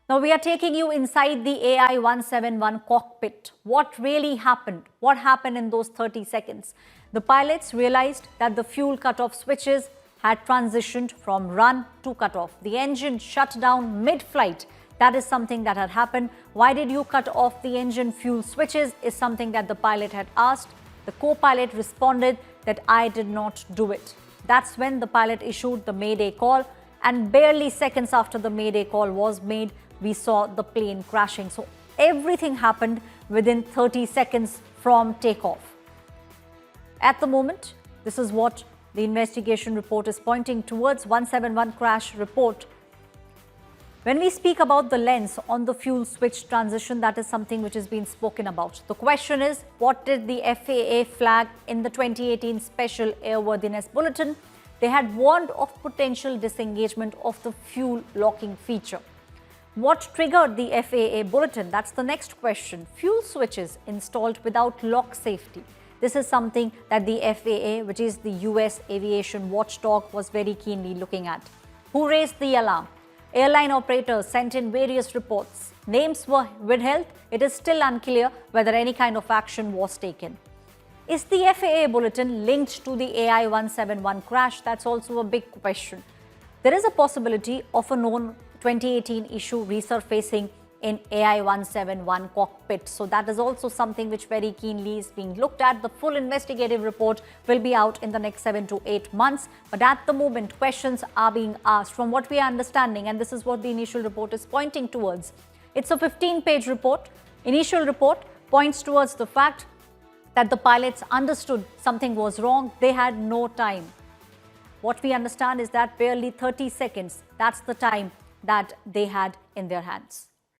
Now we are taking you inside the AI-171 cockpit. What really happened? What happened in those 30 seconds? The pilots realized that the fuel cutoff switches had transitioned from run to cutoff. The engine shut down mid-flight. That is something that had happened. Why did you cut off the engine fuel switches is something that the pilot had asked. The co-pilot responded that I did not do it. That's when the pilot issued the Mayday call, and barely seconds after the Mayday call was made, we saw the plane crashing. So everything happened within 30 seconds from takeoff. At the moment, this is what the investigation report is pointing towards. 171 crash report. When we speak about the lens on the fuel switch transition, that is something which has been spoken about. The question is, what did the FAA flag in the 2018 Special Airworthiness Bulletin? They had warned of potential disengagement of the fuel locking feature. What triggered the FAA bulletin? That's the next question. Fuel switches installed without lock safety. This is something that the FAA, which is the US aviation watchdog, was very keenly looking at. Who raised the alarm? Airline operators sent in various reports. Names were withheld. It is still unclear whether any kind of action was taken. Is the FAA bulletin linked to the AI-171 crash? That's also a big question. There is a possibility of a known 2018 issue resurfacing in AI-171 cockpit. So that is also something which very keenly is being looked at. The full investigative report will be out in the next 7 to 8 months. But at the moment, questions are being asked from what we are understanding, and this is what the initial report is pointing towards. It's a 15-page report. Initial report points towards the fact that the pilots understood something was wrong. They had no time. What we understand is that barely 30 seconds, that's the time that they had in their hands.